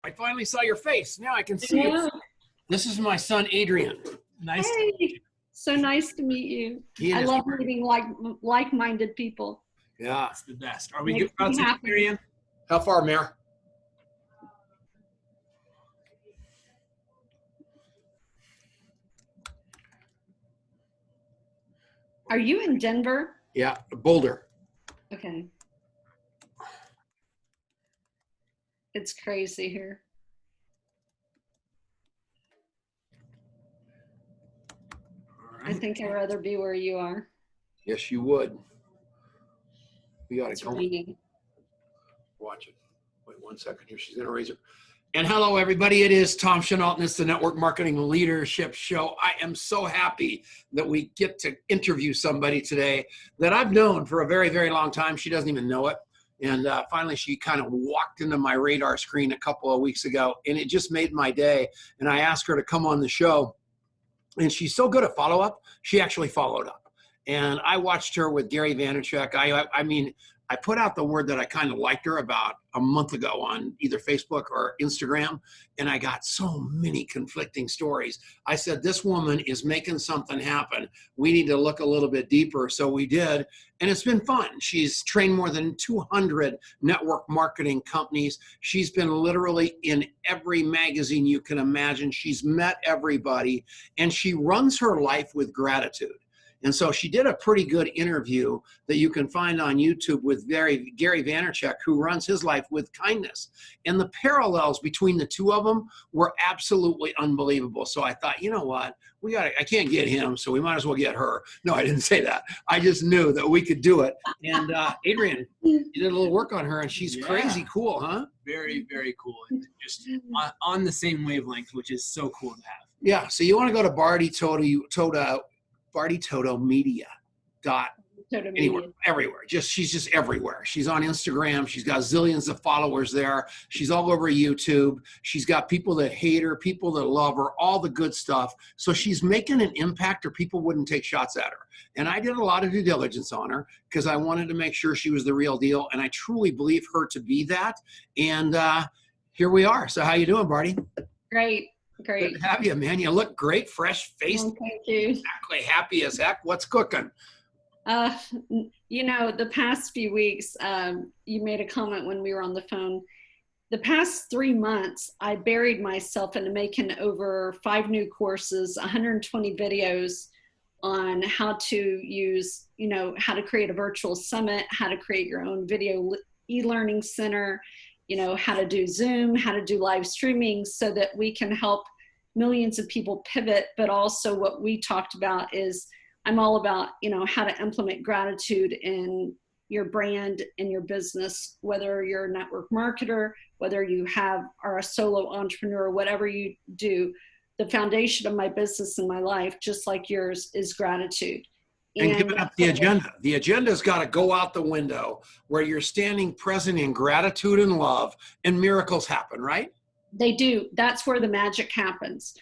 I finally saw your face. Now I can see you. This is my son, Adrian. Nice to meet you. So nice to meet you. I love meeting like-minded people. Yeah, it's the best. Are we good about to Marianne? How far, Mare? Are you in Denver? Yeah, Boulder. Okay. It's crazy here. I think I'd rather be where you are. Yes, you would. We got to go. Watch it. Wait 1 second here. She's going to raise her. And hello, everybody. It is Tom Chenault, and it's the Network Marketing Leadership Show. I am so happy that we get to interview somebody today that I've known for a very, very long time. She doesn't even know it. And finally, she kind of walked into my radar screen a couple of weeks ago, and it just made my day. And I asked her to come on the show. And she's so good at follow-up, she actually followed up. And I watched her with Gary Vaynerchuk. I mean, I put out the word that I kind of liked her about a month ago on either Facebook or Instagram, and I got so many conflicting stories. I said, this woman is making something happen. We need to look a little bit deeper. So we did, and it's been fun. She's trained more than 200 network marketing companies. She's been literally in every magazine you can imagine. She's met everybody, and she runs her life with gratitude. And so she did a pretty good interview that you can find on YouTube with Gary Vaynerchuk, who runs his life with kindness. And the parallels between the two of them were absolutely unbelievable. So I thought, you know what? I can't get him, so we might as well get her. No, I didn't say that. I just knew that we could do it. And Adrian, you did a little work on her, and she's crazy cool, huh? Very, very cool. And just on the same wavelength, which is so cool to have. Yeah, so you want to go to Bardi Toto, Bardi Toto Media. Anywhere, everywhere. She's just everywhere. She's on Instagram. She's got zillions of followers there. She's all over YouTube. She's got people that hate her, people that love her, all the good stuff. So she's making an impact, or people wouldn't take shots at her. And I did a lot of due diligence on her because I wanted to make sure she was the real deal. And I truly believe her to be that. And here we are. So how you doing, Bardi? Great. Great. Good to have you, man. You look great, fresh faced. Oh, thank you. Exactly. Happy as heck. What's cooking? You know, the past few weeks, you made a comment when we were on the phone. The past 3 months, I buried myself into making over 5 new courses, 120 videos on how to use, how to create a virtual summit, how to create your own video e-learning center, how to do Zoom, how to do live streaming so that we can help millions of people pivot. But also what we talked about is I'm all about, how to implement gratitude in your brand, in your business, whether you're a network marketer, whether you are a solo entrepreneur, whatever you do. The foundation of my business and my life, just like yours, is gratitude. And giving up the agenda. The agenda's got to go out the window where you're standing present in gratitude and love, and miracles happen, right? They do. That's where the magic happens.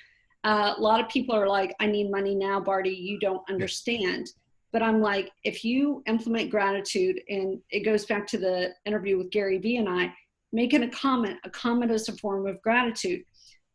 A lot of people are like, I need money now, Bardi, you don't understand. But I'm like, if you implement gratitude, and it goes back to the interview with Gary Vee and I, making a comment is a form of gratitude.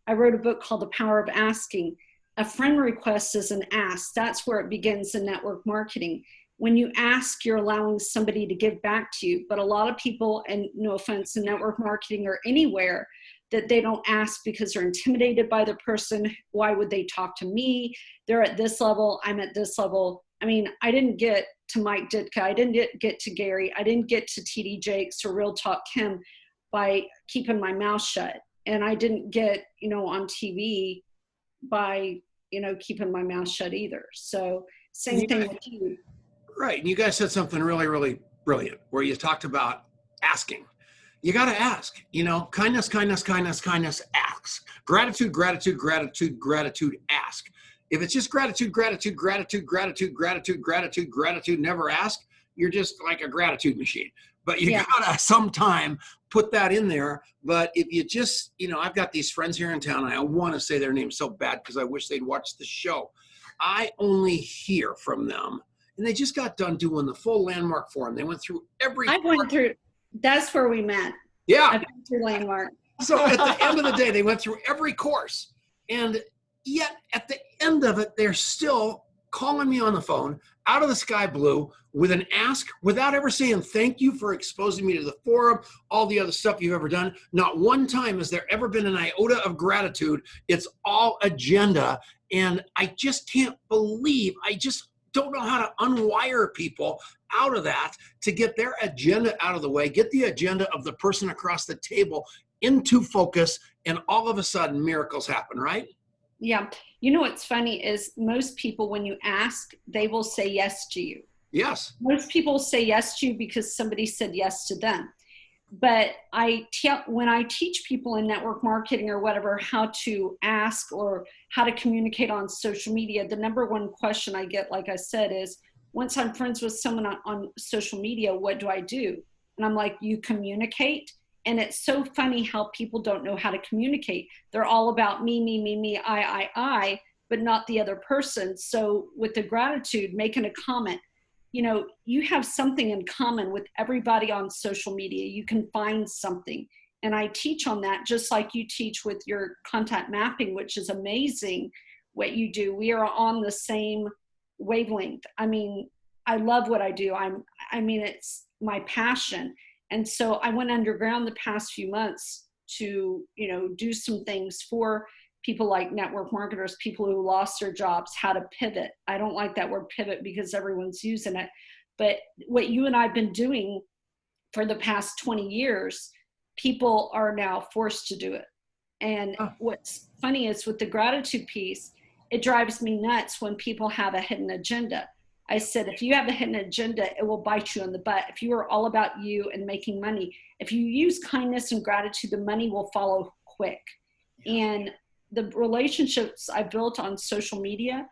I wrote a book called The Power of Asking. A friend request is an ask. That's where it begins in network marketing. When you ask, you're allowing somebody to give back to you. But a lot of people, and no offense, in network marketing or anywhere, that they don't ask because they're intimidated by the person. Why would they talk to me? They're at this level, I'm at this level. I mean, I didn't get to Mike Ditka. I didn't get to Gary. I didn't get to TD Jakes or Real Talk Kim by keeping my mouth shut. And I didn't get, on TV by, keeping my mouth shut either. So same thing with you. Right. And you guys said something really, really brilliant where you talked about asking. You got to ask, kindness, kindness, kindness, kindness, ask. Gratitude, gratitude, gratitude, gratitude, ask. If it's just gratitude, gratitude, gratitude, gratitude, gratitude, gratitude, gratitude, never ask, you're just like a gratitude machine. But you gotta sometime put that in there. But if you just, I've got these friends here in town, and I want to say their names so bad because I wish they'd watch the show. I only hear from them, and they just got done doing the full Landmark Forum. They went through every. I went through. That's where we met. Yeah. I went through Landmark. So at the end of the day, they went through every course. And yet at the end of it, they're still calling me on the phone out of the sky blue with an ask without ever saying thank you for exposing me to the forum, all the other stuff you've ever done. Not one time has there ever been an iota of gratitude. It's all agenda. And I just can't believe, I just don't know how to unwire people out of that to get their agenda out of the way, get the agenda of the person across the table into focus, and all of a sudden miracles happen, right? Yeah. You know what's funny is most people, when you ask, they will say yes to you. Yes. Most people say yes to you because somebody said yes to them. But when I teach people in network marketing or whatever how to ask or how to communicate on social media, the number one question I get, like I said, is once I'm friends with someone on social media, what do I do? And I'm like, you communicate. And it's so funny how people don't know how to communicate. They're all about me, I, but not the other person. So with the gratitude, making a comment, you know, you have something in common with everybody on social media. You can find something. And I teach on that, just like you teach with your contact mapping, which is amazing what you do. We are on the same wavelength. I mean, I love what I do. It's my passion. And so I went underground the past few months to, you know, do some things for people like network marketers, people who lost their jobs, how to pivot. I don't like that word pivot because everyone's using it. But what you and I have been doing for the past 20 years, people are now forced to do it. And what's funny is with the gratitude piece, it drives me nuts when people have a hidden agenda. I said, if you have a hidden agenda, it will bite you in the butt. If you are all about you and making money, if you use kindness and gratitude, the money will follow quick. And the relationships I built on social media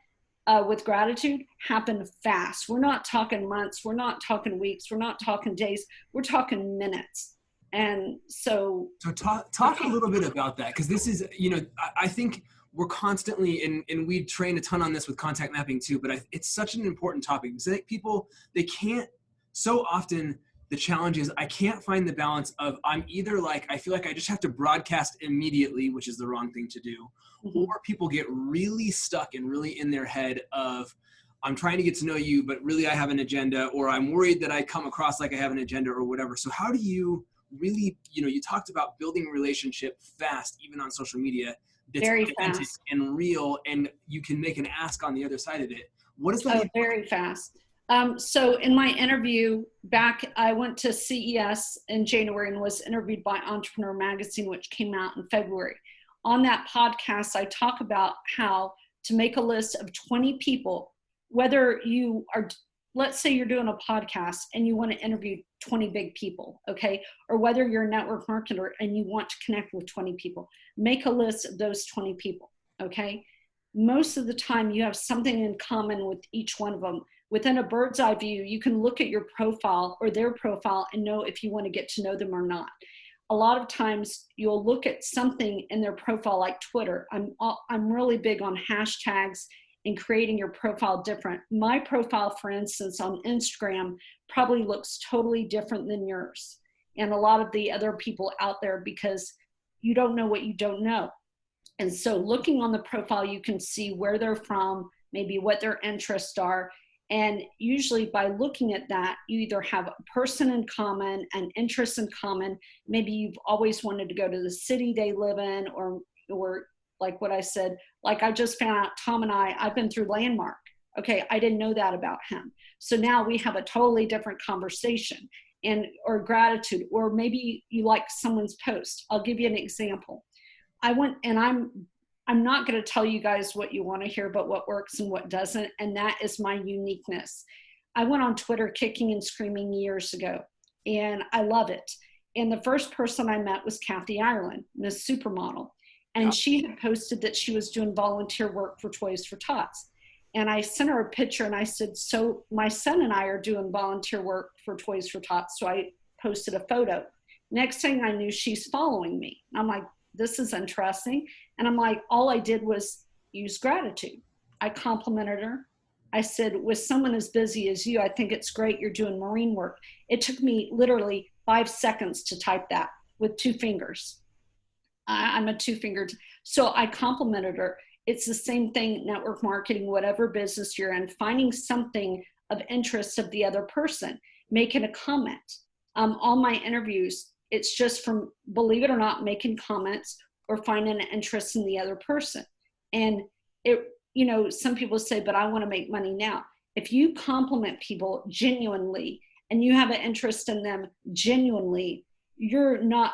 with gratitude happen fast. We're not talking months. We're not talking weeks. We're not talking days. We're talking minutes. And so talk a little bit about that, because this is, you know, I think we're constantly, and we train a ton on this with contact mapping too, but it's such an important topic because I think people, they can't, so often the challenge is I can't find the balance of I'm either like, I feel like I just have to broadcast immediately, which is the wrong thing to do, or people get really stuck and really in their head of I'm trying to get to know you, but really I have an agenda, or I'm worried that I come across like I have an agenda or whatever. So how do you really, you know, you talked about building a relationship fast, even on social media, that's very authentic fast and real, and you can make an ask on the other side of it. What is that? Oh, very fast. So in my interview back, I went to CES in January and was interviewed by Entrepreneur Magazine, which came out in February. On that podcast, I talk about how to make a list of 20 people, whether you are, let's say you're doing a podcast and you want to interview 20 big people, okay? Or whether you're a network marketer and you want to connect with 20 people, make a list of those 20 people, okay? Most of the time you have something in common with each one of them. Within a bird's eye view, you can look at your profile or their profile and know if you want to get to know them or not. A lot of times you'll look at something in their profile like Twitter. I'm really big on hashtags and creating your profile different. My profile, for instance, on Instagram probably looks totally different than yours and a lot of the other people out there because you don't know what you don't know. And so looking on the profile, you can see where they're from, maybe what their interests are. And usually by looking at that, you either have a person in common, an interest in common. Maybe you've always wanted to go to the city they live in, or like what I said, like I just found out Tom and I've been through Landmark. Okay, I didn't know that about him. So now we have a totally different conversation or gratitude, or maybe you like someone's post. I'll give you an example. I went, and I'm not going to tell you guys what you want to hear, but what works and what doesn't. And that is my uniqueness. I went on Twitter kicking and screaming years ago, and I love it. And the first person I met was Kathy Ireland, Miss Supermodel. And she had posted that she was doing volunteer work for Toys for Tots. And I sent her a picture and I said, so my son and I are doing volunteer work for Toys for Tots. So I posted a photo. Next thing I knew, she's following me. I'm like, this is interesting. And I'm like, all I did was use gratitude. I complimented her. I said, with someone as busy as you, I think it's great you're doing marine work. It took me literally 5 seconds to type that with 2 fingers. I'm a two-fingered. So I complimented her. It's the same thing, network marketing, whatever business you're in, finding something of interest of the other person, making a comment. All my interviews, it's just from, believe it or not, making comments or finding an interest in the other person. And it, you know, some people say, but I want to make money now. If you compliment people genuinely and you have an interest in them genuinely, you're not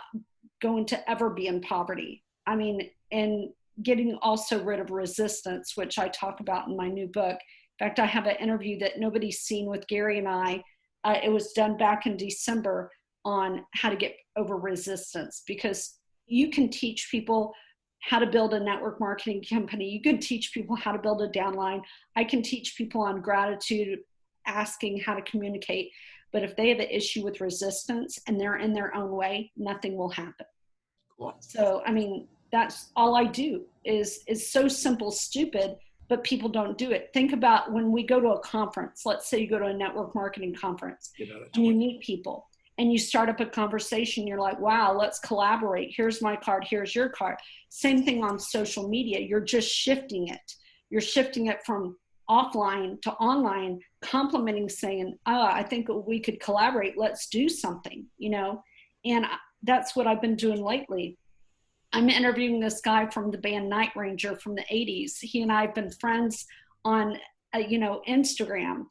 going to ever be in poverty. I mean, and getting also rid of resistance, which I talk about in my new book. In fact, I have an interview that nobody's seen with Gary and I. It was done back in December on how to get over resistance, because you can teach people how to build a network marketing company. You can teach people how to build a downline. I can teach people on gratitude, asking how to communicate. But if they have an issue with resistance and they're in their own way, nothing will happen. Cool. So, I mean, that's all I do is so simple, stupid, but people don't do it. Think about when we go to a conference. Let's say you go to a network marketing conference and you meet people and you start up a conversation. You're like, wow, let's collaborate. Here's my card. Here's your card. Same thing on social media. You're just shifting it. You're shifting it from offline to online, complimenting, saying, oh, I think we could collaborate. Let's do something, you know? And that's what I've been doing lately. I'm interviewing this guy from the band Night Ranger from the 80s. He and I have been friends on, Instagram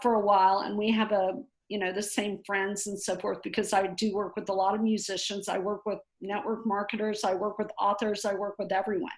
for a while. And we have the same friends and so forth, because I do work with a lot of musicians. I work with network marketers. I work with authors. I work with everyone.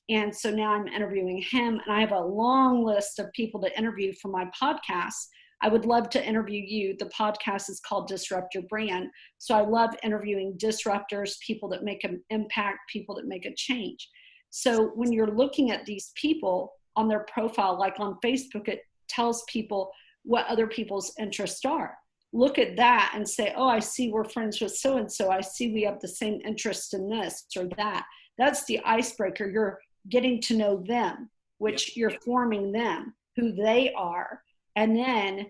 And so now I'm interviewing him, and I have a long list of people to interview for my podcast. I would love to interview you. The podcast is called Disrupt Your Brand. So I love interviewing disruptors, people that make an impact, people that make a change. So when you're looking at these people on their profile, like on Facebook, it tells people what other people's interests are. Look at that and say, oh, I see we're friends with so-and-so. I see we have the same interest in this or that. That's the icebreaker. You're getting to know them, which you're forming them, who they are. And then,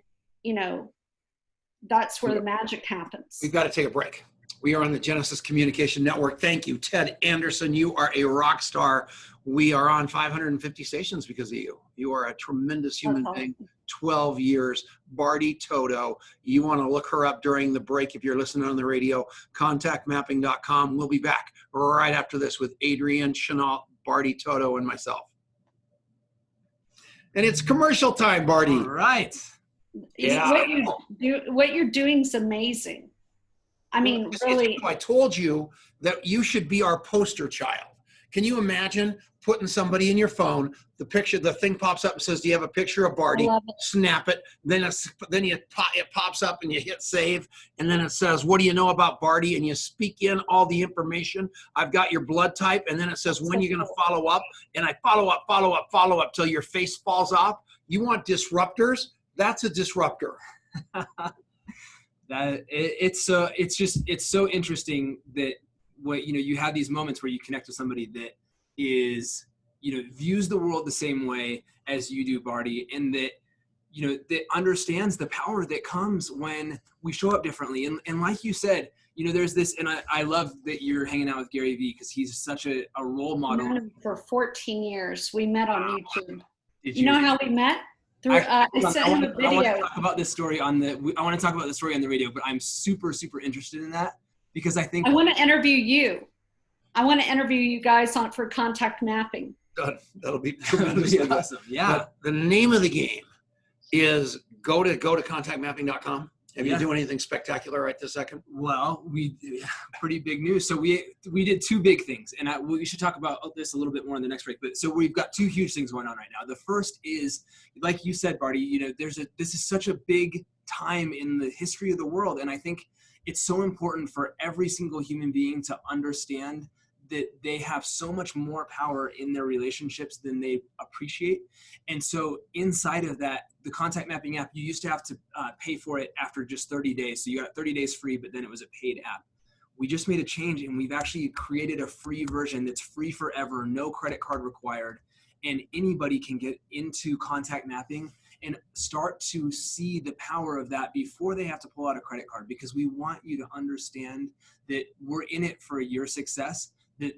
that's where the magic happens. We've got to take a break. We are on the Genesis Communication Network. Thank you, Ted Anderson. You are a rock star. We are on 550 stations because of you. You are a tremendous human being. 12 years. Bardi Toto. You want to look her up during the break if you're listening on the radio. Contactmapping.com. We'll be back right after this with Adrienne Chenault, Bardi Toto, and myself. And it's commercial time, Bardi. All right. Yeah. What you're doing is amazing. I mean, really. I told you that you should be our poster child. Can you imagine putting somebody in your phone, the thing pops up and says, do you have a picture of Bardi? Snap it. Then it pops up and you hit save. And then it says, what do you know about Bardi? And you speak in all the information. I've got your blood type. And then it says, when you're going to follow up. And I follow up till your face falls off. You want disruptors? That's a disruptor. It's so interesting that you have these moments where you connect with somebody that is, views the world the same way as you do, Bardi, and that, that understands the power that comes when we show up differently. And like you said, there's this, and I love that you're hanging out with Gary Vee because he's such a role model. I've known him for 14 years. We met on YouTube. You know how we met? I sent him a video. I want to talk about this story on the radio, but I'm super, super interested in that because I want to interview you. I want to interview you guys for contact mapping. That'll be tremendously awesome. Yeah. But the name of the game is go to contactmapping.com. Have you doing anything spectacular right this second? Well, pretty big news. So we did two big things, and we should talk about this a little bit more in the next break. But so we've got two huge things going on right now. The first is, like you said, Bardi, this is such a big time in the history of the world, and I think it's so important for every single human being to understand that they have so much more power in their relationships than they appreciate. And so inside of that, the contact mapping app, you used to have to pay for it after just 30 days. So you got 30 days free, but then it was a paid app. We just made a change and we've actually created a free version that's free forever, no credit card required. And anybody can get into contact mapping and start to see the power of that before they have to pull out a credit card, because we want you to understand that we're in it for your success, that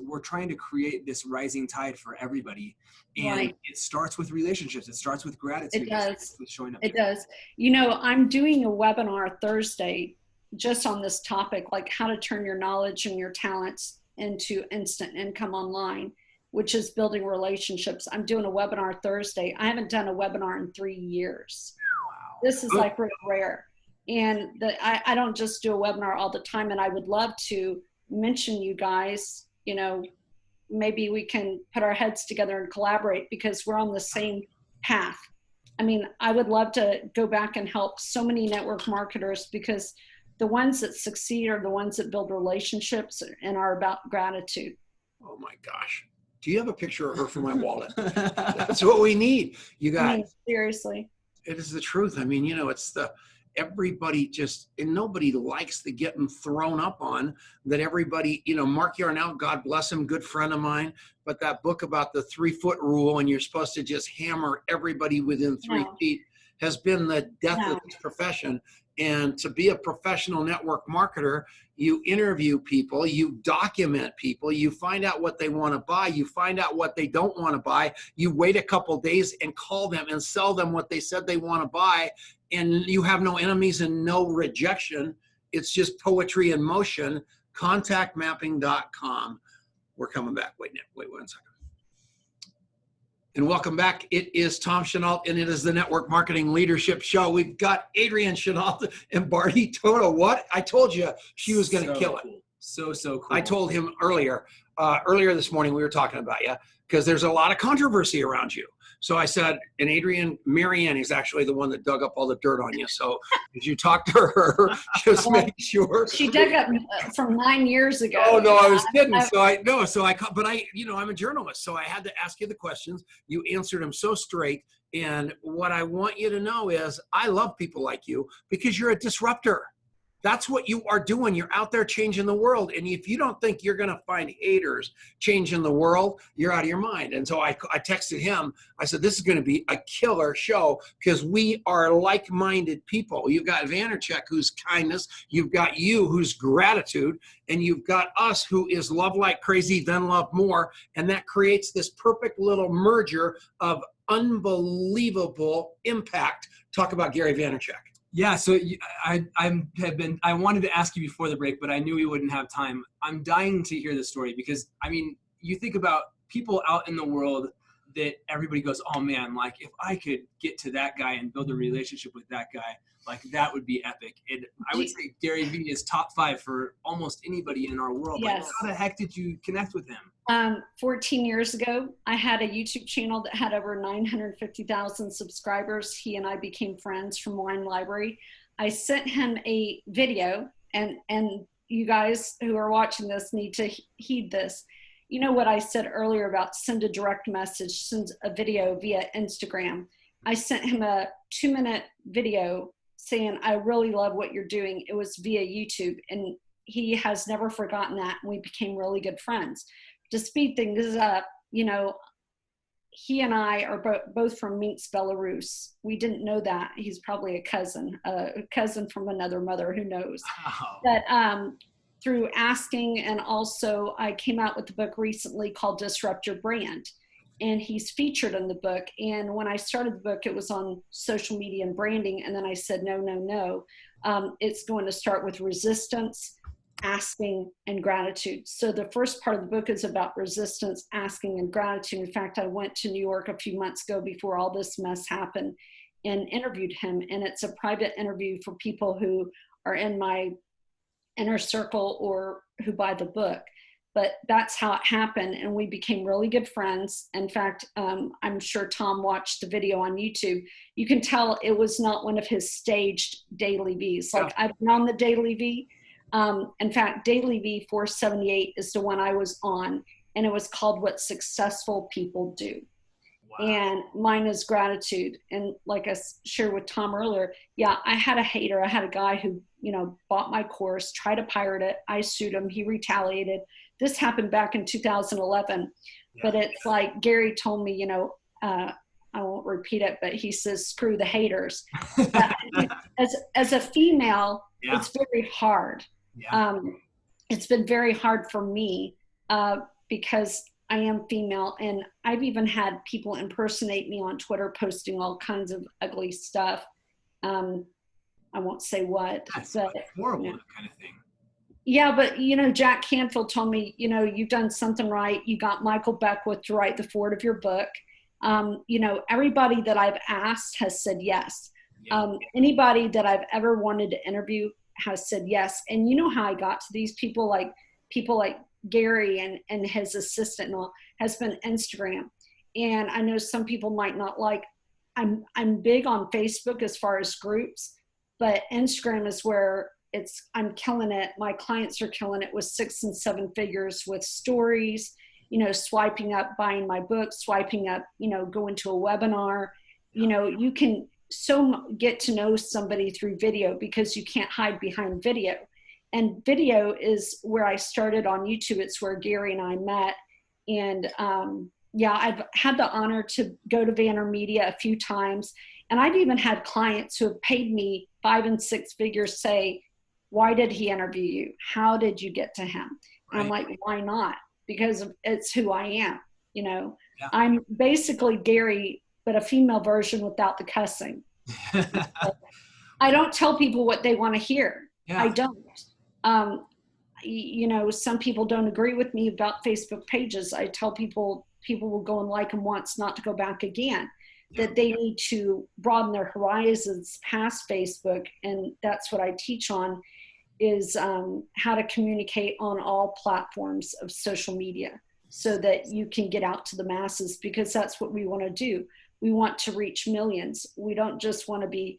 we're trying to create this rising tide for everybody. And it starts with relationships. It starts with gratitude. It does. With showing up. It does. I'm doing a webinar Thursday just on this topic, like how to turn your knowledge and your talents into instant income online, which is building relationships. I'm doing a webinar Thursday. I haven't done a webinar in 3 years. Wow. This is like really rare. And I don't just do a webinar all the time. And I would love to mention you guys, maybe we can put our heads together and collaborate because we're on the same path. I mean, I would love to go back and help so many network marketers because the ones that succeed are the ones that build relationships and are about gratitude. Oh my gosh. Do you have a picture of her for my wallet? That's what we need. You guys. I mean, seriously. It is the truth. I mean, it's everybody and nobody likes the getting thrown up on that everybody, Mark Yarnell, God bless him, good friend of mine, but that book about the 3-foot rule and you're supposed to just hammer everybody within 3 feet has been the death of this profession. And to be a professional network marketer, you interview people, you document people, you find out what they want to buy, you find out what they don't want to buy, you wait a couple days and call them and sell them what they said they want to buy, and you have no enemies and no rejection. It's just poetry in motion. Contactmapping.com. We're coming back. Wait 1 second. And welcome back. It is Tom Chenault, and it is the Network Marketing Leadership Show. We've got Adrienne Chenault and Bardi Toto. What? I told you she was going to kill it. So cool. I told him earlier this morning we were talking about you because there's a lot of controversy around you. So I said, and Marianne is actually the one that dug up all the dirt on you. So as you talk to her, just make sure. She dug up from 9 years ago. Oh no, I was kidding. But I'm a journalist, so I had to ask you the questions. You answered them so straight. And what I want you to know is I love people like you because you're a disruptor. That's what you are doing. You're out there changing the world. And if you don't think you're going to find haters changing the world, you're out of your mind. And so I texted him. I said, this is going to be a killer show because we are like-minded people. You've got Vandercheck, who's kindness. You've got you, who's gratitude. And you've got us, who is love like crazy, then love more. And that creates this perfect little merger of unbelievable impact. Talk about Gary Vaynerchuk. Yeah, so I wanted to ask you before the break, but I knew we wouldn't have time. I'm dying to hear the story because, I mean, you think about people out in the world that everybody goes, oh man, like if I could get to that guy and build a relationship with that guy, like that would be epic. And I would say Gary Vee is top 5 for almost anybody in our world. Yes. Like, how the heck did you connect with him? 14 years ago, I had a YouTube channel that had over 950,000 subscribers. He and I became friends from Wine Library. I sent him a video, and you guys who are watching this need to heed this. You know what I said earlier about send a direct message, send a video via Instagram. I sent him a 2-minute video saying, I really love what you're doing. It was via YouTube, and he has never forgotten that, and we became really good friends. To speed things up, he and I are both from Minsk, Belarus. We didn't know that. He's probably a cousin from another mother, who knows. Oh. But through asking, and also I came out with a book recently called Disrupt Your Brand, and he's featured in the book. And when I started the book, it was on social media and branding, and then I said, no. It's going to start with resistance, asking, and gratitude. So the first part of the book is about resistance, asking, and gratitude. In fact, I went to New York a few months ago before all this mess happened and interviewed him. And it's a private interview for people who are in my inner circle or who buy the book. But that's how it happened. And we became really good friends. In fact, I'm sure Tom watched the video on YouTube. You can tell it was not one of his staged Daily V's. Like, I've been on the Daily V. In fact, Daily V 478 is the one I was on, and it was called What Successful People Do. Wow. And mine is gratitude. And like I shared with Tom earlier, I had a hater. I had a guy who, bought my course, tried to pirate it. I sued him. He retaliated. This happened back in 2011. But it's like Gary told me, I won't repeat it, but he says, screw the haters. As a female, it's very hard. It's been very hard for me because I am female, and I've even had people impersonate me on Twitter, posting all kinds of ugly stuff. I won't say what. That's but, horrible, that kind of thing. Yeah, but Jack Canfield told me, you've done something right. You got Michael Beckwith to write the foreword of your book. Everybody that I've asked has said yes. Yeah. Anybody that I've ever wanted to interview has said yes. And you know how I got to these people like Gary and his assistant and all, has been Instagram. And I know some people might not like, I'm big on Facebook as far as groups, but Instagram is where I'm killing it. My clients are killing it with 6 and 7 figures with stories, swiping up, buying my book, swiping up, going to a webinar. You can get to know somebody through video because you can't hide behind video. And video is where I started on YouTube. It's where Gary and I met. And I've had the honor to go to VaynerMedia a few times. And I've even had clients who have paid me 5 and 6 figures say, why did he interview you? How did you get to him? And I'm like, why not? Because it's who I am. Yeah. I'm basically Gary, but a female version without the cussing. I don't tell people what they want to hear. Yeah. I don't. Some people don't agree with me about Facebook pages. I tell people will go and like them once, not to go back again. Yeah. That they need to broaden their horizons past Facebook. And that's what I teach on, is how to communicate on all platforms of social media so that you can get out to the masses, because that's what we want to do. We want to reach millions. We don't just want to be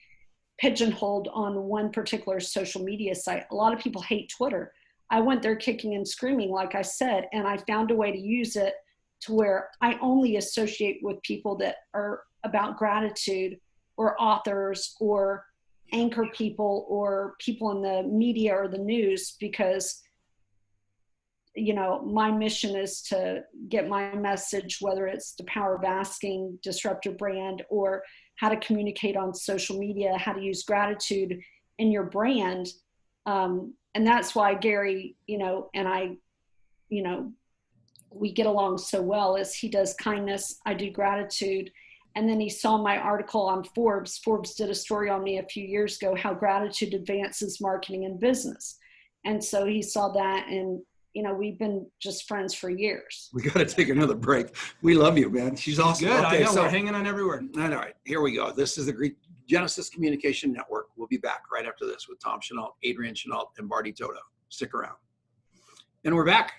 pigeonholed on one particular social media site. A lot of people hate Twitter. I went there kicking and screaming, like I said, and I found a way to use it to where I only associate with people that are about gratitude, or authors, or anchor people, or people in the media or the news, because my mission is to get my message, whether it's the power of asking, disrupt your brand, or how to communicate on social media, how to use gratitude in your brand. And that's why Gary, and I, we get along so well, is he does kindness, I do gratitude. And then he saw my article on Forbes. Forbes did a story on me a few years ago, how gratitude advances marketing and business. And so he saw that, and we've been just friends for years. We got to take another break. We love you, man. She's awesome. Good. Okay, I know, we're hanging on every word. All right, here we go. This is the Genesis Communication Network. We'll be back right after this with Tom Chenault, Adrienne Chenault, and Bardi Toto. Stick around. And we're back.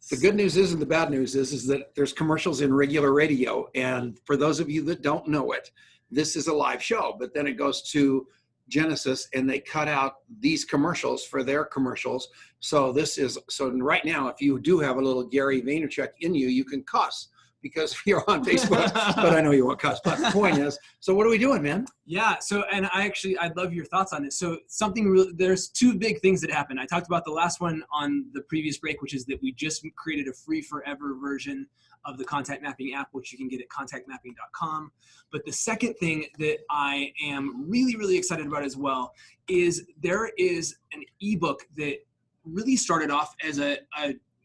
The good news is, and the bad news is that there's commercials in regular radio. And for those of you that don't know it, this is a live show, but then it goes to Genesis and they cut out these commercials for their commercials. So right now, if you do have a little Gary Vaynerchuk in you, you can cuss because you're on Facebook, but I know you won't cuss. But the point is, so what are we doing, man? Yeah. So, and I'd love your thoughts on this. So there's 2 big things that happen. I talked about the last one on the previous break, which is that we just created a free forever version of the contact mapping app, which you can get at contactmapping.com. But the second thing that I am really, really excited about as well is there is an ebook that really started off as a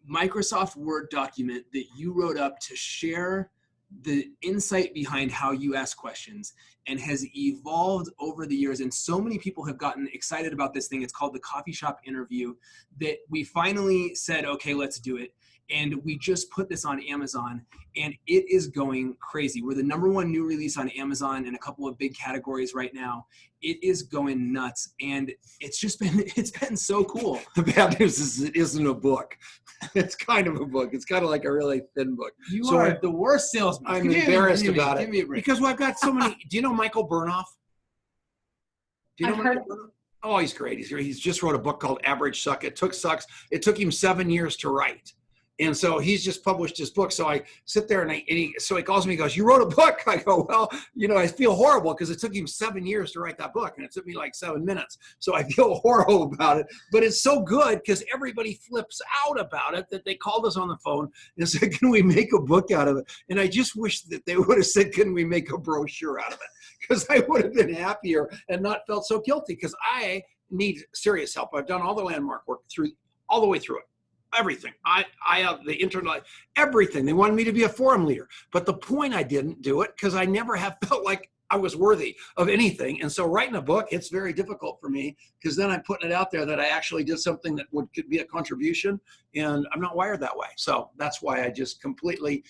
Microsoft Word document that you wrote up to share the insight behind how you ask questions, and has evolved over the years. And so many people have gotten excited about this thing. It's called the Coffee Shop Interview, that we finally said, okay, let's do it. And we just put this on Amazon, and it is going crazy. We're the #1 new release on Amazon in a couple of big categories right now. It is going nuts, and it's been so cool. The bad news is it isn't a book. It's kind of a book. It's kind of like a really thin book. You are the worst salesman. I'm embarrassed about it because I've got so many. Do you know Michael Burnoff? Do you know Michael Burnoff? Oh, he's great. He's just wrote a book called Average Suck. It took him 7 years to write. And so he's just published his book. So I sit there so he calls me, he goes, "You wrote a book?" I go, "Well, I feel horrible because it took him 7 years to write that book. And it took me like 7 minutes. So I feel horrible about it, but it's so good because everybody flips out about it that they called us on the phone and said, "Can we make a book out of it?" And I just wish that they would have said, "Can we make a brochure out of it?" Because I would have been happier and not felt so guilty, because I need serious help. I've done all the landmark work all the way through it. everything. The internet, everything. They wanted me to be a forum leader. But the point, I didn't do it because I never have felt like I was worthy of anything. And so writing a book, it's very difficult for me because then I'm putting it out there that I actually did something that could be a contribution, and I'm not wired that way. So that's why I just completely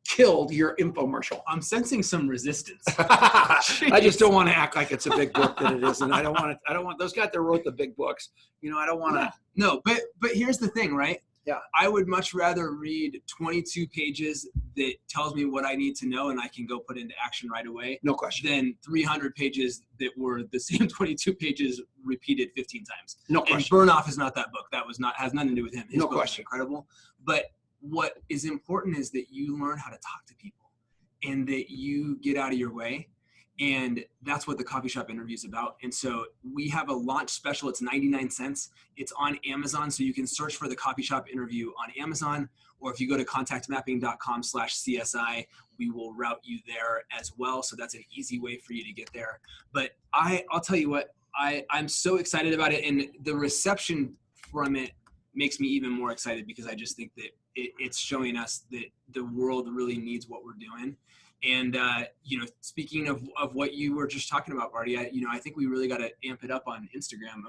killed your infomercial. I'm sensing some resistance. I just don't want to act like it's a big book that it isn't. I don't want those guys that wrote the big books. I don't want to. No, but here's the thing, right? Yeah. I would much rather read 22 pages that tells me what I need to know and I can go put into action right away. No question. Than 300 pages that were the same 22 pages repeated 15 times. No question. And Burnoff is not that book. That has nothing to do with him. His no book question. Is incredible. But what is important is that you learn how to talk to people and that you get out of your way. And that's what the coffee shop interview is about. And so we have a launch special. It's 99 cents. It's on Amazon. So you can search for the coffee shop interview on Amazon, or if you go to contactmapping.com/CSI, we will route you there as well. So that's an easy way for you to get there. But I'll tell you what, I'm so excited about it. And the reception from it makes me even more excited because I just think that it's showing us that the world really needs what we're doing. And, speaking of what you were just talking about, Bardi, I think we really got to amp it up on Instagram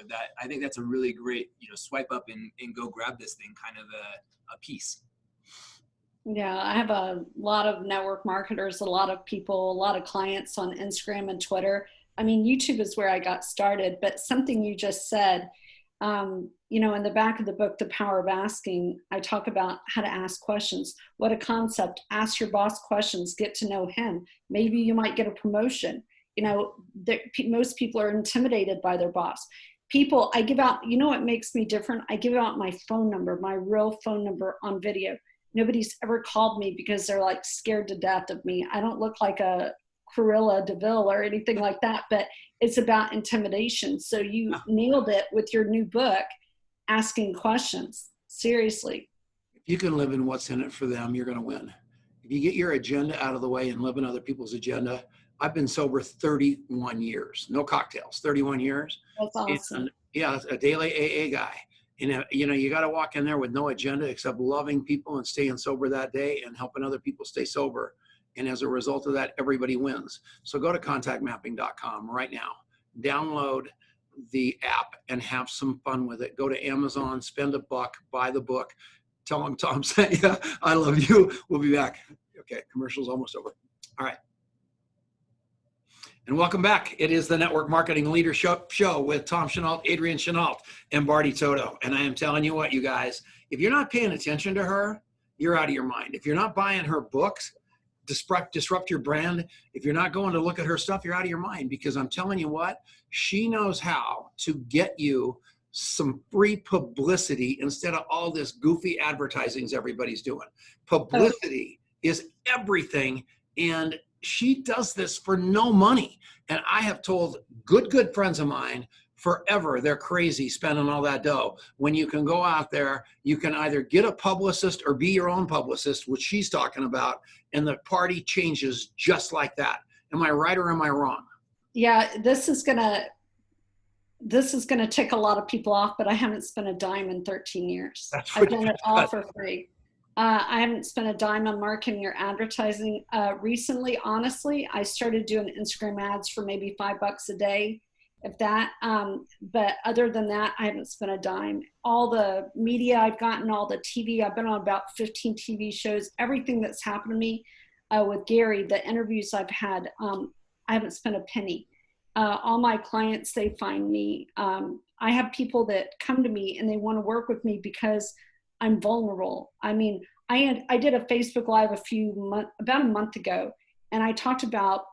that I think that's a really great, swipe up and go grab this thing kind of a piece. Yeah, I have a lot of network marketers, a lot of people, a lot of clients on Instagram and Twitter. I mean, YouTube is where I got started, but something you just said, in the back of the book, The Power of Asking, I talk about how to ask questions. What a concept. Ask your boss questions, get to know him. Maybe you might get a promotion. Most people are intimidated by their boss. I give out, what makes me different? I give out my phone number, my real phone number on video. Nobody's ever called me because they're like scared to death of me. I don't look like a Cruella DeVille or anything like that, but it's about intimidation. So you nailed it with your new book, asking questions. Seriously. If you can live in what's in it for them, you're going to win. If you get your agenda out of the way and live in other people's agenda. I've been sober 31 years, no cocktails, 31 years. That's awesome. And, a daily AA guy. And, you got to walk in there with no agenda except loving people and staying sober that day and helping other people stay sober. And as a result of that, everybody wins. So go to contactmapping.com right now. Download the app and have some fun with it. Go to Amazon, spend $1, buy the book. Tell them Tom sent you. I love you. We'll be back. Okay, commercial's almost over. All right. And welcome back. It is the Network Marketing Leadership Show with Tom Chenault, Adrian Chenault, and Bardi Toto. And I am telling you what, you guys, if you're not paying attention to her, you're out of your mind. If you're not buying her books, disrupt your brand. If you're not going to look at her stuff, you're out of your mind, because I'm telling you what, she knows how to get you some free publicity instead of all this goofy advertisings everybody's doing. Publicity is everything, and she does this for no money. And I have told good friends of mine forever, they're crazy spending all that dough. When you can go out there, you can either get a publicist or be your own publicist, which she's talking about, and the party changes just like that. Am I right or am I wrong? Yeah, this is gonna tick a lot of people off, but I haven't spent a dime in 13 years. I've done it all for free. I haven't spent a dime on marketing or advertising. Recently, honestly, I started doing Instagram ads for maybe $5 a day, if that. But other than that, I haven't spent a dime. All the media I've gotten, all the TV, I've been on about 15 TV shows, everything that's happened to me with Gary, the interviews I've had, I haven't spent a penny. All my clients, they find me. I have people that come to me and they want to work with me because I'm vulnerable. I mean, I did a Facebook Live about a month ago, and I talked about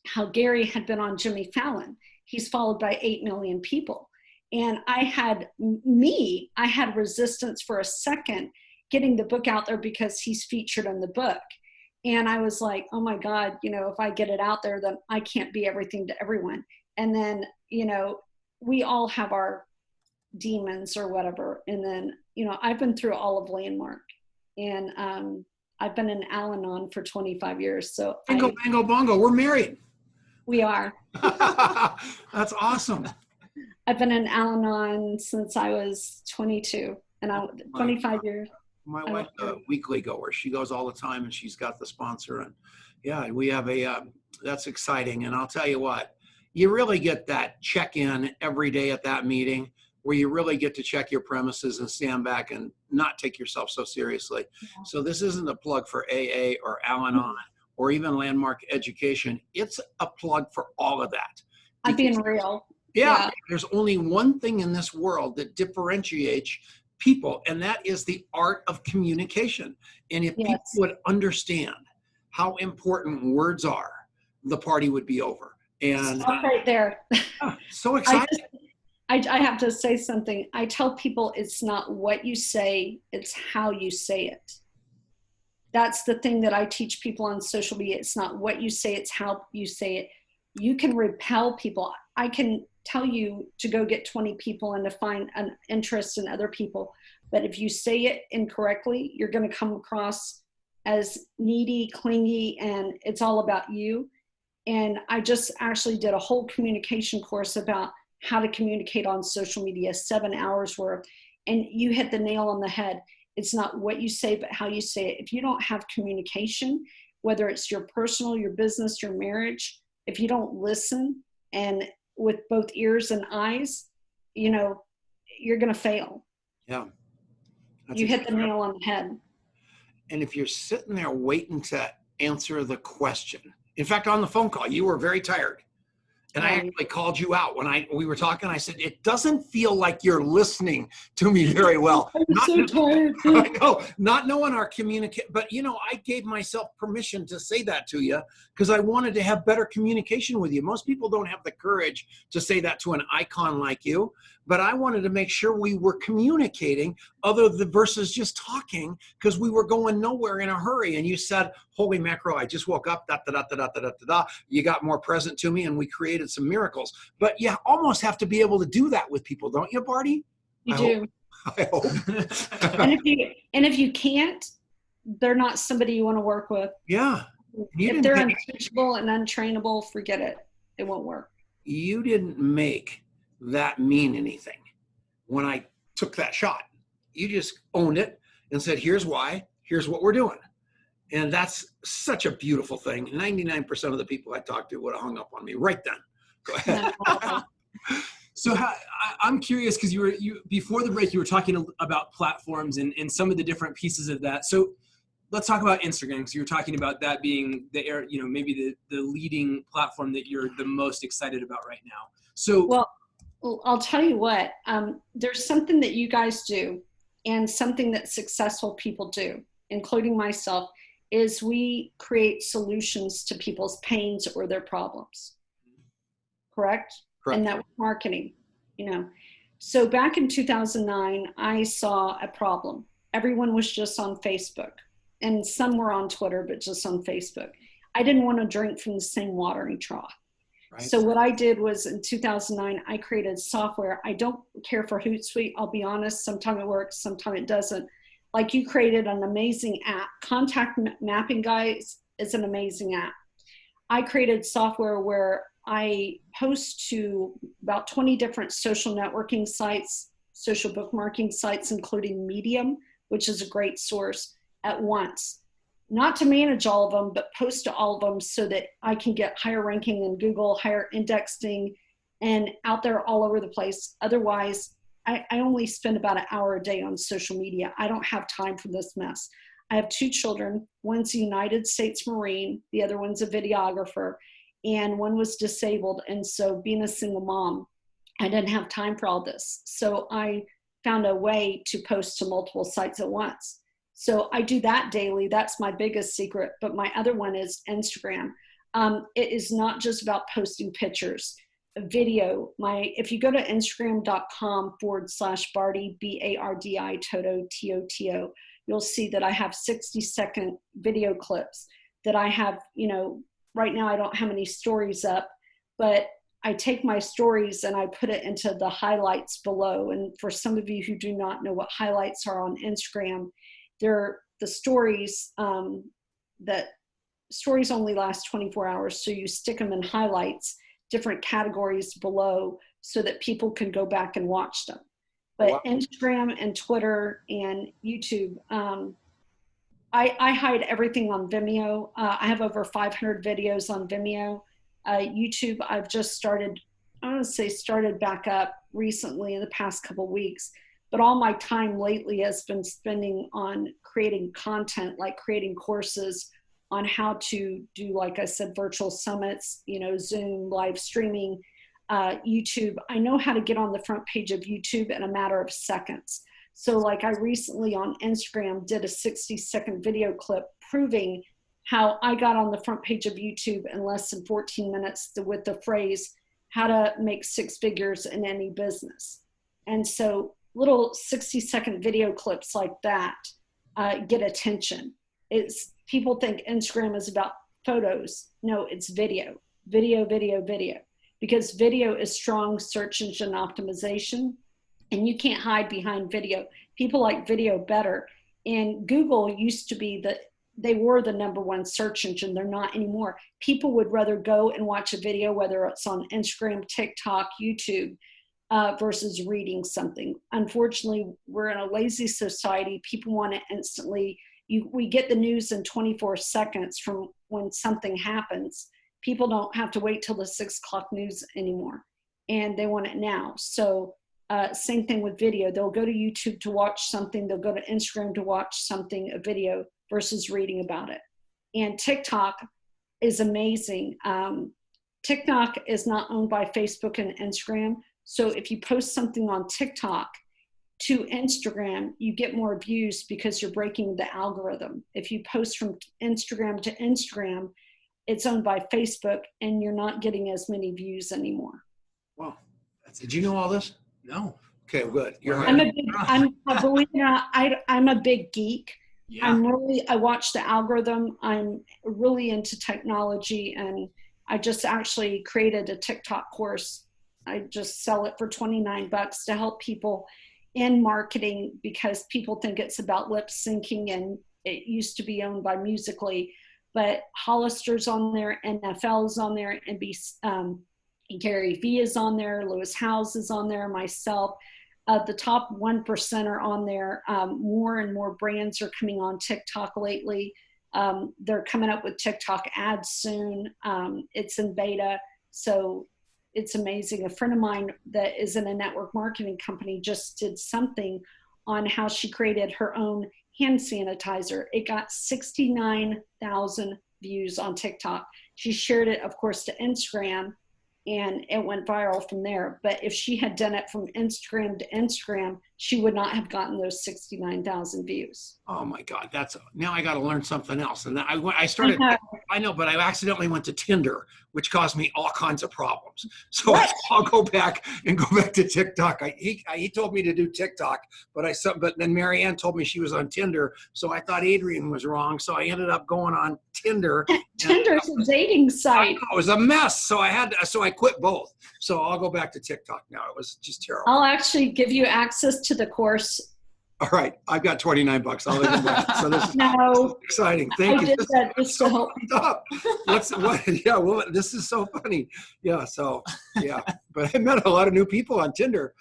how Gary had been on Jimmy Fallon. He's followed by 8 million people. And I had resistance for a second getting the book out there because he's featured in the book. And I was like, oh my God, if I get it out there, then I can't be everything to everyone. And then, we all have our demons or whatever. And then, I've been through all of Landmark, and I've been in Al-Anon for 25 years. So Bingo, bango, bongo, we're married. We are. That's awesome. I've been in Al-Anon since I was 22. And 25 years. My wife's a weekly goer. She goes all the time, and she's got the sponsor. And yeah, we have that's exciting. And I'll tell you what, you really get that check-in every day at that meeting where you really get to check your premises and stand back and not take yourself so seriously. Yeah. So this isn't a plug for AA or Al-Anon or even Landmark Education. It's a plug for all of that. I'm being real. Yeah, there's only one thing in this world that differentiates people, and that is the art of communication. And if people would understand how important words are, the party would be over. And stop right there. So exciting. I have to say something. I tell people it's not what you say, it's how you say it. That's the thing that I teach people on social media. It's not what you say, it's how you say it. You can repel people. I can tell you to go get 20 people and to find an interest in other people. But if you say it incorrectly, you're going to come across as needy, clingy, and it's all about you. And I just actually did a whole communication course about how to communicate on social media, 7 hours worth. And you hit the nail on the head. It's not what you say, but how you say it. If you don't have communication, whether it's your personal, your business, your marriage, if you don't listen and with both ears and eyes, you know, you're going to fail. Yeah. You hit the nail on the head. And if you're sitting there waiting to answer the question, in fact, on the phone call, you were very tired. And I actually called you out when we were talking. I said, it doesn't feel like you're listening to me very well. I'm so tired. I know, not knowing our communication. But, you know, I gave myself permission to say that to you because I wanted to have better communication with you. Most people don't have the courage to say that to an icon like you. But I wanted to make sure we were communicating versus just talking because we were going nowhere in a hurry. And you said, holy mackerel, I just woke up, you got more present to me and we created some miracles. But you almost have to be able to do that with people, don't you, Bardi? You do. I hope. and if you can't, they're not somebody you want to work with. Yeah. If they're unteachable and untrainable, forget it. It won't work. You didn't make that mean anything when I took that shot. You just owned it and said, here's why, here's what we're doing. And that's such a beautiful thing. 99% of the people I talked to would have hung up on me right then. Go ahead. So I'm curious because you before the break, you were talking about platforms and some of the different pieces of that. So let's talk about Instagram because you were talking about that being maybe the leading platform that you're the most excited about right now. So well, I'll tell you what, there's something that you guys do and something that successful people do, including myself, is we create solutions to people's pains or their problems. Correct? And that was marketing, you know. So back in 2009, I saw a problem. Everyone was just on Facebook and some were on Twitter, but just on Facebook. I didn't want to drink from the same watering trough. Right. So what I did was in 2009, I created software. I don't care for Hootsuite. I'll be honest. Sometimes it works, sometimes it doesn't. Like you created an amazing app. Contact Mapping, guys, is an amazing app. I created software where I post to about 20 different social networking sites, social bookmarking sites, including Medium, which is a great source, at once. Not to manage all of them, but post to all of them so that I can get higher ranking in Google, higher indexing, and out there all over the place. Otherwise, I only spend about an hour a day on social media. I don't have time for this mess. I have 2 children. One's a United States Marine. The other one's a videographer. And one was disabled. And so being a single mom, I didn't have time for all this. So I found a way to post to multiple sites at once. So I do that daily. That's my biggest secret. But my other one is Instagram. It is not just about posting pictures, video. If you go to instagram.com/Bardi, BARDI, Toto, TOTO, you'll see that I have 60-second video clips that I have, right now I don't have any stories up, but I take my stories and I put it into the highlights below. And for some of you who do not know what highlights are on Instagram, they're the stories that stories only last 24 hours. So you stick them in highlights, different categories below so that people can go back and watch them. But Wow. Instagram and Twitter and YouTube, I hide everything on Vimeo. I have over 500 videos on Vimeo. YouTube, I've just started, I want to say started back up recently in the past couple of weeks, but all my time lately has been spending on creating content, like creating courses on how to do, like I said, virtual summits, Zoom, live streaming, YouTube. I know how to get on the front page of YouTube in a matter of seconds. So like I recently on Instagram did a 60-second video clip proving how I got on the front page of YouTube in less than 14 minutes with the phrase, how to make 6 figures in any business. And so little 60-second video clips like that get attention. People think Instagram is about photos. No, it's video, video, video, video. Because video is strong search engine optimization, and you can't hide behind video. People like video better. And Google used to be they were the #1 search engine. They're not anymore. People would rather go and watch a video, whether it's on Instagram, TikTok, YouTube, versus reading something. Unfortunately, we're in a lazy society. People want it instantly. We get the news in 24 seconds from when something happens. People don't have to wait till the 6 o'clock news anymore, and they want it now. So same thing with video. They'll go to YouTube to watch something. They'll go to Instagram to watch something, a video, versus reading about it. And TikTok is amazing. TikTok is not owned by Facebook and Instagram. So if you post something on TikTok to Instagram, you get more views because you're breaking the algorithm. If you post from Instagram to Instagram, it's owned by Facebook, and you're not getting as many views anymore. Wow. Did you know all this? No. Okay, good. You're believe it or not, I'm a big geek. Yeah. I watch the algorithm. I'm really into technology, and I just actually created a TikTok course. I just sell it for $29 to help people in marketing, because people think it's about lip syncing, and it used to be owned by Musical.ly, but Hollister's on there, NFL's on there, and Gary Vee is on there, Lewis Howes is on there, myself. The top 1% are on there. More and more brands are coming on TikTok lately. They're coming up with TikTok ads soon. It's in beta, so it's amazing. A friend of mine that is in a network marketing company just did something on how she created her own hand sanitizer. It got 69,000 views on TikTok. She shared it, of course, to Instagram, and it went viral from there. But if she had done it from Instagram to Instagram, she would not have gotten those 69,000 views. Oh my God, now I got to learn something else. And I started, I know, but I accidentally went to Tinder, which caused me all kinds of problems. So I'll go back to TikTok. He told me to do TikTok, but then Marianne told me she was on Tinder. So I thought Adrian was wrong. So I ended up going on Tinder. Tinder's a dating site. It was a mess. So I quit both. So I'll go back to TikTok now. It was just terrible. I'll actually give you access to the course. All right, I've got $29. I'll leave it. So this is exciting. Thank you. I did that just to help. Yeah, well, this is so funny. Yeah, but I met a lot of new people on Tinder.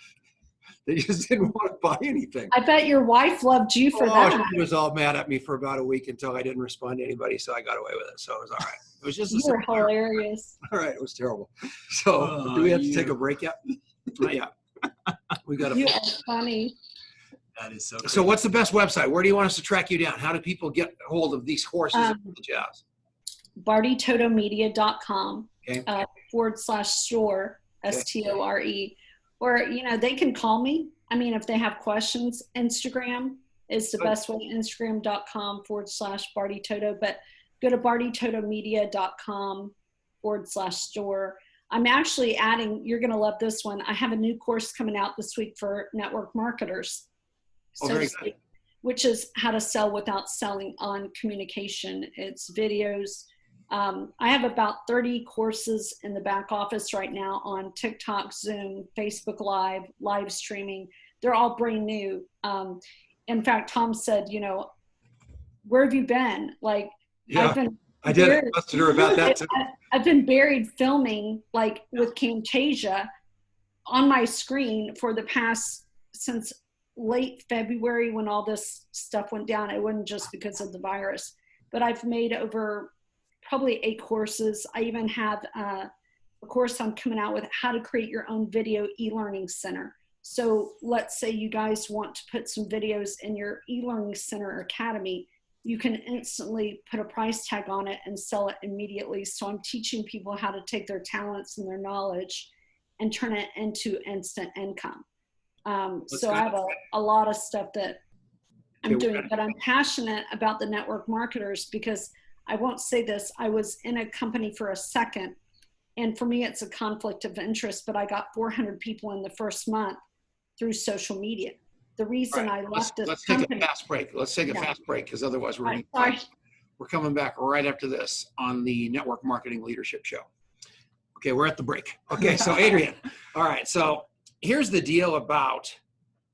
They just didn't want to buy anything. I bet your wife loved you for that. She was all mad at me for about a week until I didn't respond to anybody, so I got away with it. So it was all right. It was just you were hilarious. All right, it was terrible. So do we have to take a break yet? Not yet. We got You are funny. That is so great. So what's the best website? Where do you want us to track you down? How do people get hold of these courses and jazz? BardiTotoMedia.com Okay. /store, STORE. Or, they can call me. I mean, if they have questions, Instagram is the best way, Instagram.com /Bardi Toto. But go to BardiTotoMedia.com /store. I'm actually adding, you're going to love this one. I have a new course coming out this week for network marketers. Which is how to sell without selling on communication. It's videos. I have about 30 courses in the back office right now on TikTok, Zoom, Facebook live streaming. They're all brand new. In fact, Tom said, where have you been? Like, yeah, I did ask her about that too. I've been buried filming with Camtasia on my screen for the past since late February when all this stuff went down. It wasn't just because of the virus, but I've made over probably 8 courses. I even have a course I'm coming out with, how to create your own video e-learning center. So let's say you guys want to put some videos in your e-learning center or academy, you can instantly put a price tag on it and sell it immediately. So I'm teaching people how to take their talents and their knowledge and turn it into instant income. So I have a lot of stuff that I'm doing, but I'm passionate about the network marketers because I won't say this, I was in a company for a second, and for me it's a conflict of interest, but I got 400 people in the first month through social media. The reason I left this let's company. take a fast break. Let's take a fast break because otherwise we're coming back right after this on the Network Marketing Leadership Show. Okay, we're at the break. Okay, so Adrian, all right, so here's the deal about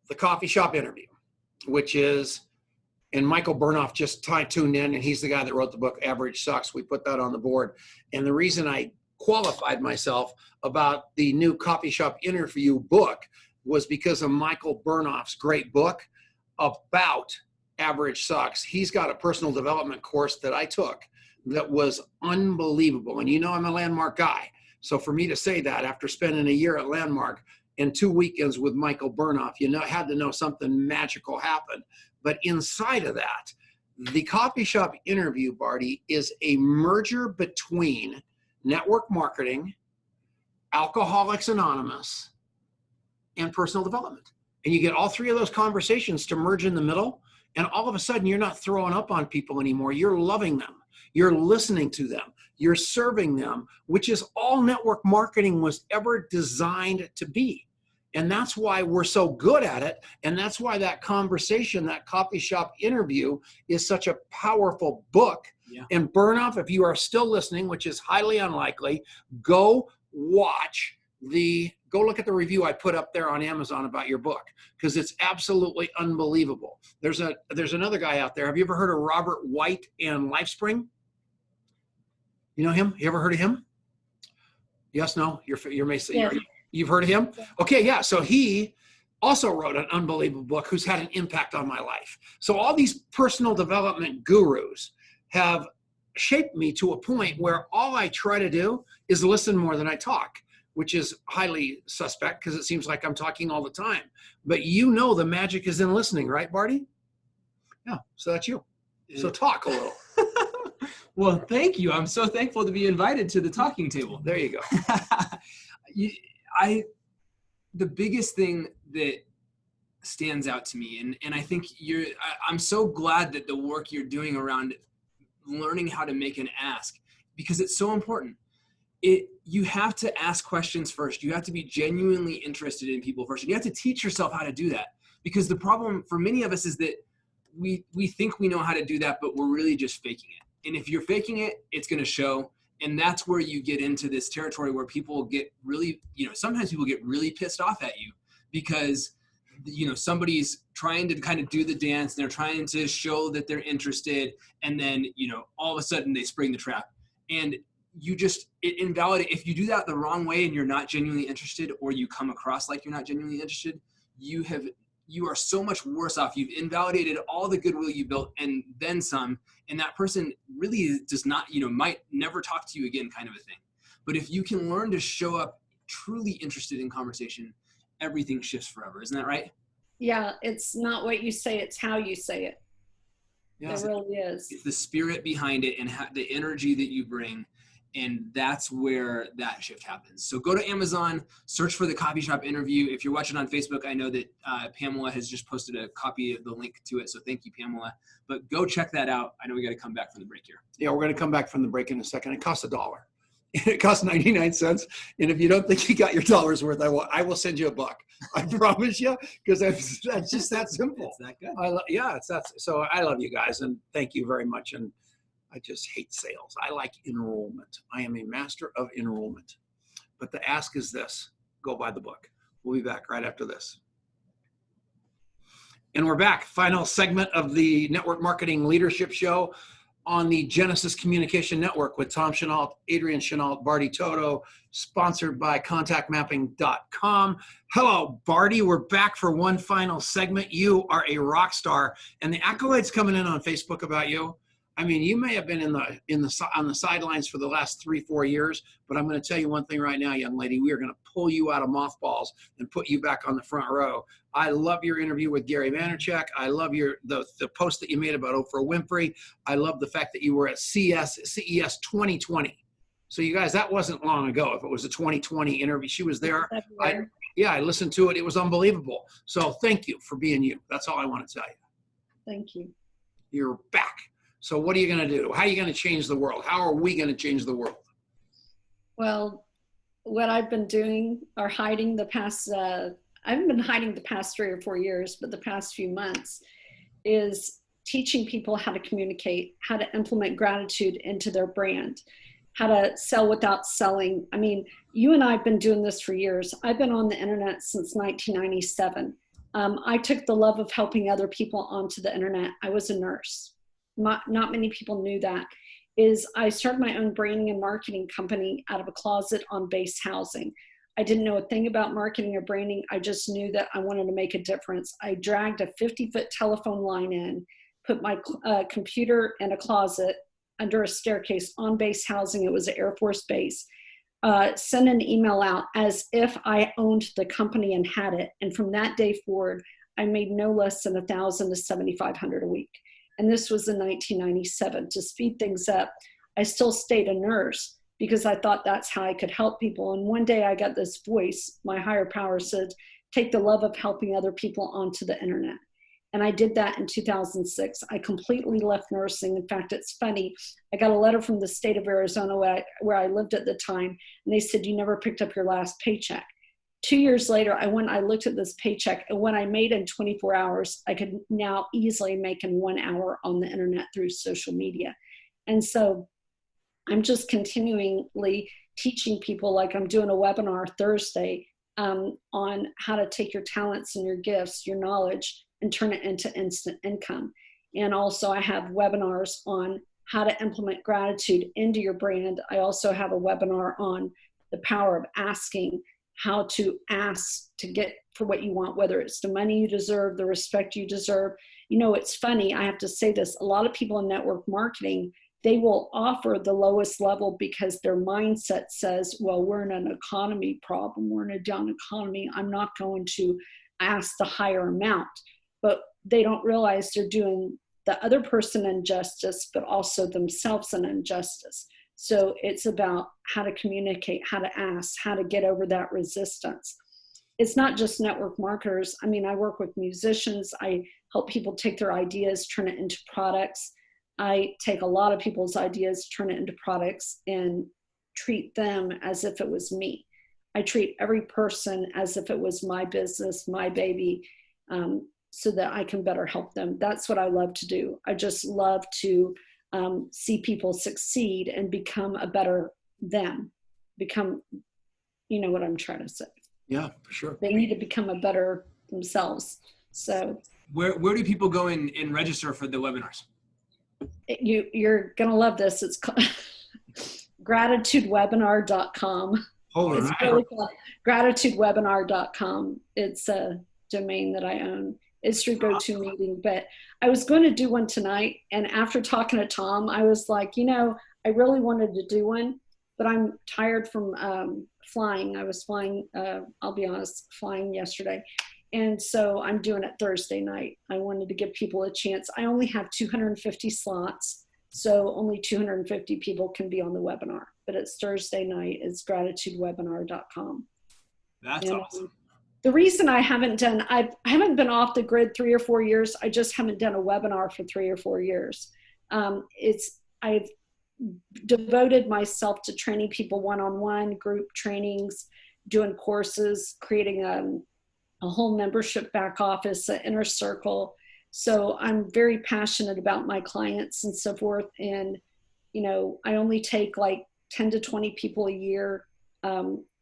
the coffee shop interview, which is, and Michael Burnoff just tuned in, and he's the guy that wrote the book, Average Sucks. We put that on the board. And the reason I qualified myself about the new coffee shop interview book was because of Michael Burnoff's great book about Average Sucks. He's got a personal development course that I took that was unbelievable. And you know I'm a Landmark guy. So for me to say that after spending a year at Landmark and 2 weekends with Michael Burnoff, had to know something magical happened. But inside of that, the coffee shop interview, Bardi, is a merger between network marketing, Alcoholics Anonymous, and personal development. And you get all 3 of those conversations to merge in the middle, and all of a sudden you're not throwing up on people anymore. You're loving them. You're listening to them. You're serving them, which is all network marketing was ever designed to be. And that's why we're so good at it. And that's why that conversation, that coffee shop interview is such a powerful book. Yeah. And Burnoff, if you are still listening, which is highly unlikely, go look at the review I put up there on Amazon about your book, because it's absolutely unbelievable. There's another guy out there. Have you ever heard of Robert White and LifeSpring? You know him? You ever heard of him? Yes, no? You've heard of him? Okay, yeah. So he also wrote an unbelievable book who's had an impact on my life. So all these personal development gurus have shaped me to a point where all I try to do is listen more than I talk, which is highly suspect because it seems like I'm talking all the time. But the magic is in listening, right, Bardi? Yeah, so that's you. So talk a little. Well, thank you. I'm so thankful to be invited to the talking table. There you go. The biggest thing that stands out to me, and I think I'm so glad that the work you're doing around learning how to make an ask, because it's so important. You have to ask questions first. You have to be genuinely interested in people first. And you have to teach yourself how to do that, because the problem for many of us is that we think we know how to do that, but we're really just faking it. And if you're faking it, it's going to show. And that's where you get into this territory where people get really, sometimes people get really pissed off at you because, somebody's trying to kind of do the dance and they're trying to show that they're interested. And then, all of a sudden they spring the trap. And it invalidates. If you do that the wrong way and you're not genuinely interested, or you come across like you're not genuinely interested, you are so much worse off. You've invalidated all the goodwill you built and then some, and that person really does not, might never talk to you again, kind of a thing. But if you can learn to show up truly interested in conversation, everything shifts forever. Isn't that right? Yeah, it's not what you say, it's how you say it. Yeah. It really is. It's the spirit behind it and the energy that you bring. And that's where that shift happens. So go to Amazon, search for the coffee shop interview. If you're watching on Facebook, I know that Pamela has just posted a copy of the link to it. So thank you, Pamela. But go check that out. I know we got to come back from the break here. Yeah, we're going to come back from the break in a second. It costs $1. It costs 99 cents. And if you don't think you got your dollar's worth, I will send you $1. I promise you, because that's just that simple. It's that good. It's that. So I love you guys, and thank you very much. And I just hate sales. I like enrollment. I am a master of enrollment. But the ask is this: go buy the book. We'll be back right after this. And we're back. Final segment of the Network Marketing Leadership Show. on the Genesis Communication Network with Tom Chenault, Adrian Chenault, Bardi Toto, sponsored by contactmapping.com. Hello, Bardi. We're back for one final segment. You are a rock star, and the accolades coming in on Facebook about you. I mean, you may have been on the sidelines for the last 3-4 years, but I'm going to tell you one thing right now, young lady. We are going to pull you out of mothballs and put you back on the front row. I love your interview with Gary Vaynerchuk. I love the post that you made about Oprah Winfrey. I love the fact that you were at CES 2020. So you guys, that wasn't long ago. If it was a 2020 interview, she was there. I listened to it. It was unbelievable. So thank you for being you. That's all I want to tell you. Thank you. You're back. So what are you going to do? How are you going to change the world? How are we going to change the world? Well, what I've been doing or hiding the past, I haven't been hiding the past 3 or 4 years, but the past few months is teaching people how to communicate, how to implement gratitude into their brand, how to sell without selling. I mean, you and I have been doing this for years. I've been on the internet since 1997. I took the love of helping other people onto the internet. I was a nurse. Not many people knew that. I started my own branding and marketing company out of a closet on base housing. I didn't know a thing about marketing or branding. I just knew that I wanted to make a difference. I dragged a 50-foot telephone line in, put my computer in a closet under a staircase on base housing. It was an Air Force base. Sent an email out as if I owned the company and had it. And from that day forward, I made no less than $1,000 to $7,500 a week. And this was in 1997. To speed things up, I still stayed a nurse because I thought that's how I could help people. And one day I got this voice, my higher power said, take the love of helping other people onto the internet. And I did that in 2006. I completely left nursing. In fact, it's funny. I got a letter from the state of Arizona where I lived at the time, and they said, you never picked up your last paycheck. 2 years later, I looked at this paycheck, and what I made in 24 hours, I could now easily make in 1 hour on the internet through social media. And so I'm just continually teaching people, like I'm doing a webinar Thursday on how to take your talents and your gifts, your knowledge, and turn it into instant income. And also I have webinars on how to implement gratitude into your brand. I also have a webinar on the power of asking, how to ask to get for what you want, whether it's the money you deserve, the respect you deserve. You know, it's funny, I have to say this, a lot of people in network marketing, they will offer the lowest level because their mindset says, well, we're in an economy problem, we're in a down economy, I'm not going to ask the higher amount. But they don't realize they're doing the other person injustice, but also themselves an injustice. So it's about how to communicate, how to ask, how to get over that resistance. It's not just network marketers. I mean, I work with musicians. I help people take their ideas, turn it into products. I take a lot of people's ideas, turn it into products, and treat them as if it was me. I treat every person as if it was my business, my baby, so that I can better help them. That's what I love to do. I just love to see people succeed and become a better them, become, you know what I'm trying to say. Yeah, for sure. They need to become a better themselves. So where do people go and register for the webinars? You're going to love this. It's called gratitudewebinar.com. Hold It's on. really cool. Gratitudewebinar.com. It's a domain that I own. It's your GoToMeeting, but I was going to do one tonight. And after talking to Tom, I was like, you know, I really wanted to do one, but I'm tired from flying. I was flying, I'll be honest, flying yesterday. And so I'm doing it Thursday night. I wanted to give people a chance. I only have 250 slots, so only 250 people can be on the webinar, but it's Thursday night. It's gratitudewebinar.com. That's awesome. The reason I haven't been off the grid 3 or 4 years. I just haven't done a webinar for 3 or 4 years. I've devoted myself to training people one-on-one, group trainings, doing courses, creating a whole membership back office, an inner circle. So I'm very passionate about my clients and so forth. And, you know, I only take like 10 to 20 people a year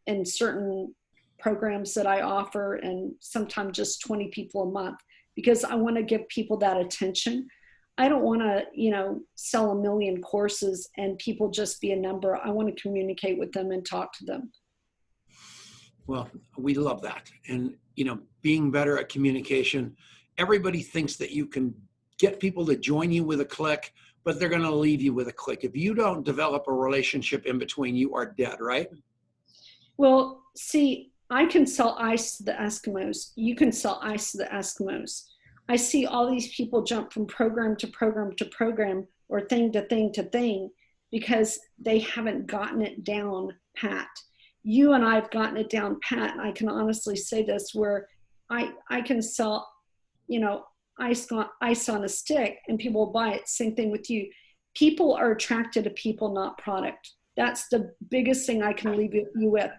in certain programs that I offer, and sometimes just 20 people a month, because I want to give people that attention. I don't want to, sell a million courses and people just be a number. I want to communicate with them and talk to them. Well, we love that. And, being better at communication, everybody thinks that you can get people to join you with a click, but they're going to leave you with a click. If you don't develop a relationship in between, you are dead, right? Well, see, I can sell ice to the Eskimos. You can sell ice to the Eskimos. I see all these people jump from program to program to program or thing to thing to thing because they haven't gotten it down pat. You and I have gotten it down pat. And I can honestly say this, where I can sell, ice on a stick and people will buy it. Same thing with you. People are attracted to people, not product. That's the biggest thing I can leave you with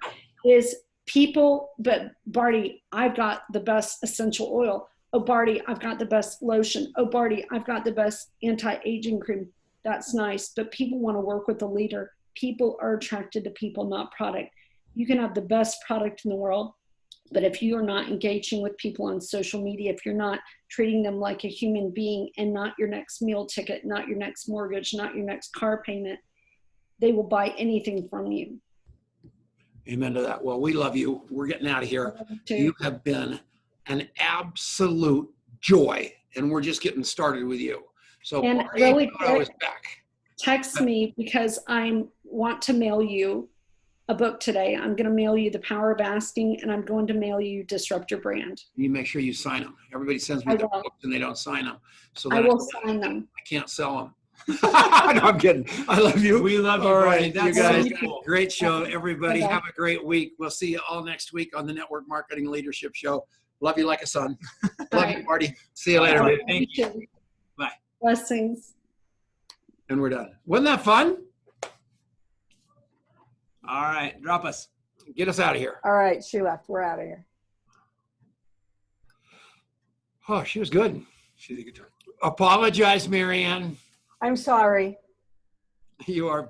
is people. But Bardi, I've got the best essential oil. Oh, Bardi, I've got the best lotion. Oh, Bardi, I've got the best anti-aging cream. That's nice. But people want to work with a leader. People are attracted to people, not product. You can have the best product in the world, but if you are not engaging with people on social media, if you're not treating them like a human being and not your next meal ticket, not your next mortgage, not your next car payment, they will buy anything from you. Amen to that. Well, we love you. We're getting out of here. You have been an absolute joy, and we're just getting started with you. So and Bardi, really I was back. Text me because I want to mail you a book today. I'm going to mail you The Power of Asking, and I'm going to mail you Disrupt Your Brand. You make sure you sign them. Everybody sends me their books and they don't sign them. So I will sign them. I can't sell them. No, I'm kidding. I love you. We love you, all Bardi. right, you guys. So cool. Great show. Everybody Bye-bye. have a great week. We'll see you all next week on the Network Marketing Leadership Show. Love you like a son. Love you, Bardi. See you later. Right, thank you. Bye. Blessings. And we're done. Wasn't that fun? All right, drop us. Get us out of here. All right, she left. We're out of here. Oh, she was good. She's a good time. Apologize, Marianne. I'm sorry. You are